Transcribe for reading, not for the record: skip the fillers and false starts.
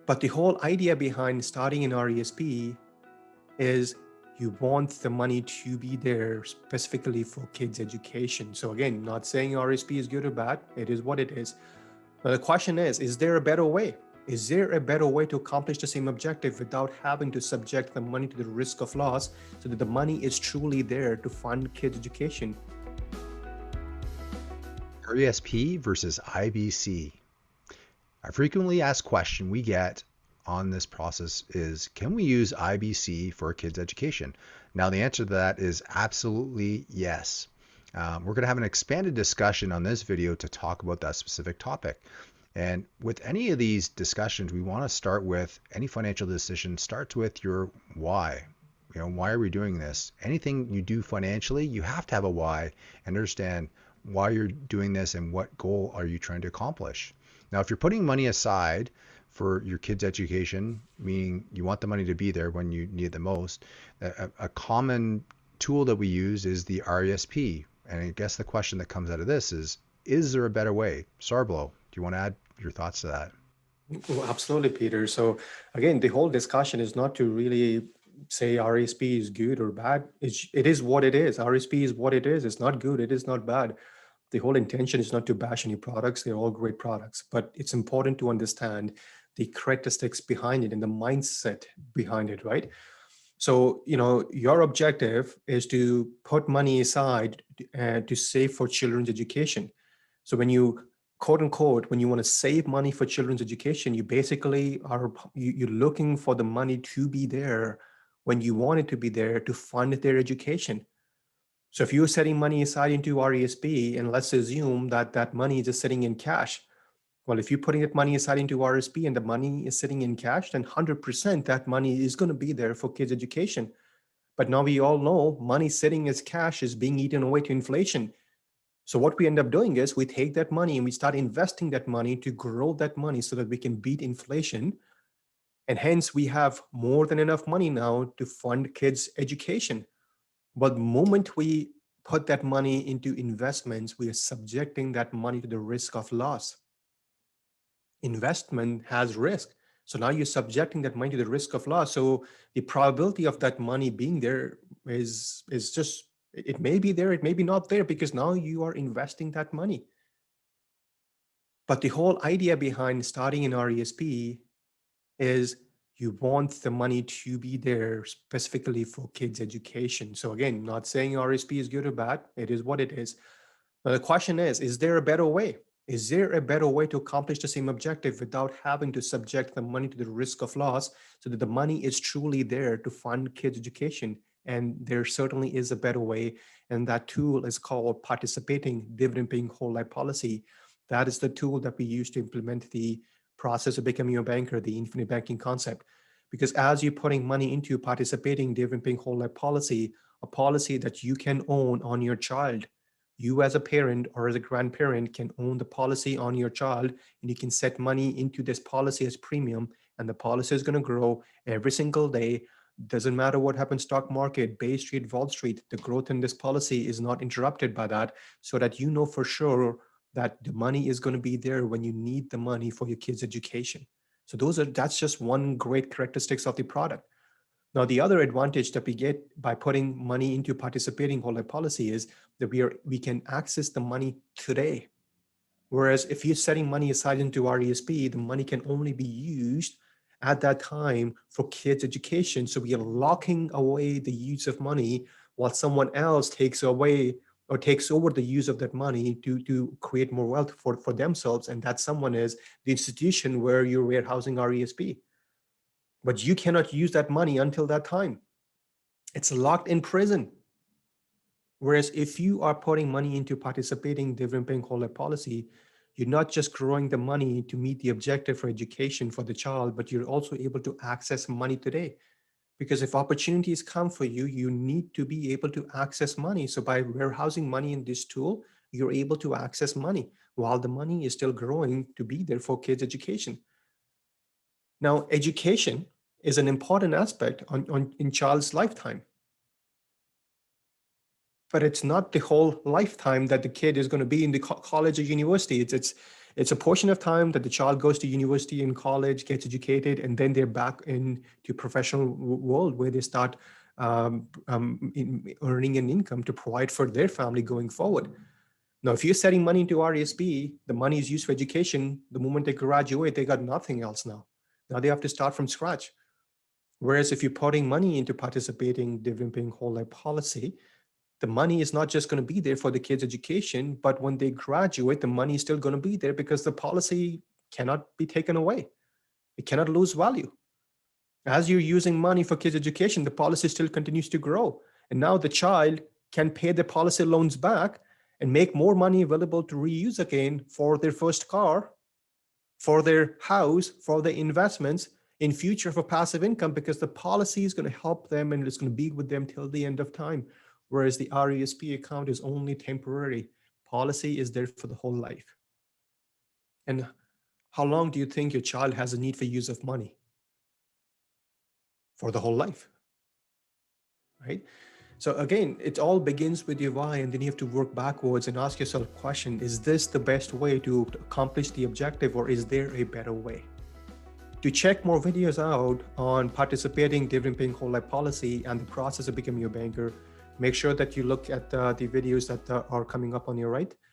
But the whole idea behind starting an RESP is you want the money to be there specifically for kids' education. So again, not saying RESP is good or bad, it is what it is. Now the question is there a better way? Is there a better way to accomplish the same objective without having to subject the money to the risk of loss so that the money is truly there to fund kids' education? RESP versus IBC. A frequently asked question we get on this process is, can we use IBC for a kid's education? Now, the answer to that is absolutely yes. We're going to have an expanded discussion on this video to talk about that specific topic. And with any of these discussions, we want to start with any financial decision starts with your why. Why are we doing this? Anything you do financially, you have to have a why and understand why you're doing this and what goal are you trying to accomplish. Now, if you're putting money aside for your kids' education, meaning you want the money to be there when you need it the most, a common tool that we use is the RESP. And I guess the question that comes out of this is there a better way? Sarbloh, do you want to add your thoughts to that? Well, absolutely, Peter. So again, the whole discussion is not to really say RESP is good or bad. It is what it is. RESP is what it is. It's not good. It is not bad. The whole intention is not to bash any products. They're all great products, but it's important to understand the characteristics behind it and the mindset behind it, right? So, your objective is to put money aside to save for children's education. So when you, quote unquote, when you want to save money for children's education, you basically you're looking for the money to be there when you want it to be there to fund their education. So if you're setting money aside into RESP, and let's assume that that money is just sitting in cash. Well, if you're putting that money aside into RESP and the money is sitting in cash, then 100% that money is going to be there for kids' education. But now we all know money sitting as cash is being eaten away to inflation. So what we end up doing is we take that money and we start investing that money to grow that money so that we can beat inflation. And hence we have more than enough money now to fund kids' education. But the moment we put that money into investments, we are subjecting that money to the risk of loss. Investment has risk. So now you're subjecting that money to the risk of loss. So the probability of that money being there is just, it may be there, it may be not there, because now you are investing that money. But the whole idea behind starting an RESP is you want the money to be there specifically for kids' education. So again, not saying RESP is good or bad, it is what it is. But the question is there a better way? Is there a better way to accomplish the same objective without having to subject the money to the risk of loss so that the money is truly there to fund kids' education? And there certainly is a better way. And that tool is called participating dividend paying whole life policy. That is the tool that we use to implement the process of becoming a banker, the infinite banking concept. Because as you're putting money into participating dividend paying whole life policy, a policy that you can own on your child, you as a parent or as a grandparent can own the policy on your child, and you can set money into this policy as premium, and the policy is going to grow every single day. Doesn't matter what happens, stock market, Bay Street, Wall Street, the growth in this policy is not interrupted by that, so that you know for sure that the money is going to be there when you need the money for your kids' education. So that's just one great characteristics of the product. Now, the other advantage that we get by putting money into participating whole life policy is that we can access the money today. Whereas if you're setting money aside into RESP, the money can only be used at that time for kids' education. So we are locking away the use of money while someone else takes away or takes over the use of that money to create more wealth for themselves. And that someone is the institution where you're warehousing RESP. But you cannot use that money until that time. It's locked in prison. Whereas if you are putting money into participating dividend paying whole life policy, you're not just growing the money to meet the objective for education for the child, but you're also able to access money today. Because if opportunities come for you, you need to be able to access money. So by warehousing money in this tool, you're able to access money while the money is still growing to be there for kids' education. Now, education is an important aspect in child's lifetime. But it's not the whole lifetime that the kid is going to be in the college or university. It's It's a portion of time that the child goes to university and college, gets educated, and then they're back into professional world where they start earning an income to provide for their family going forward. Now, if you're setting money into RESP, the money is used for education. The moment they graduate, they got nothing else now. Now they have to start from scratch. Whereas if you're putting money into participating dividend paying whole life policy, the money is not just going to be there for the kids' education, but when they graduate, the money is still going to be there because the policy cannot be taken away. It cannot lose value. As you're using money for kids' education, the policy still continues to grow. And now the child can pay the policy loans back and make more money available to reuse again for their first car, for their house, for their investments in future for passive income, because the policy is going to help them and it's going to be with them till the end of time. Whereas the RESP account is only temporary. Policy is there for the whole life. And how long do you think your child has a need for use of money? For the whole life, right? So again, it all begins with your why, and then you have to work backwards and ask yourself a question: is this the best way to accomplish the objective, or is there a better way? To check more videos out on participating dividend paying whole life policy and the process of becoming a banker, make sure that you look at the videos that are coming up on your right.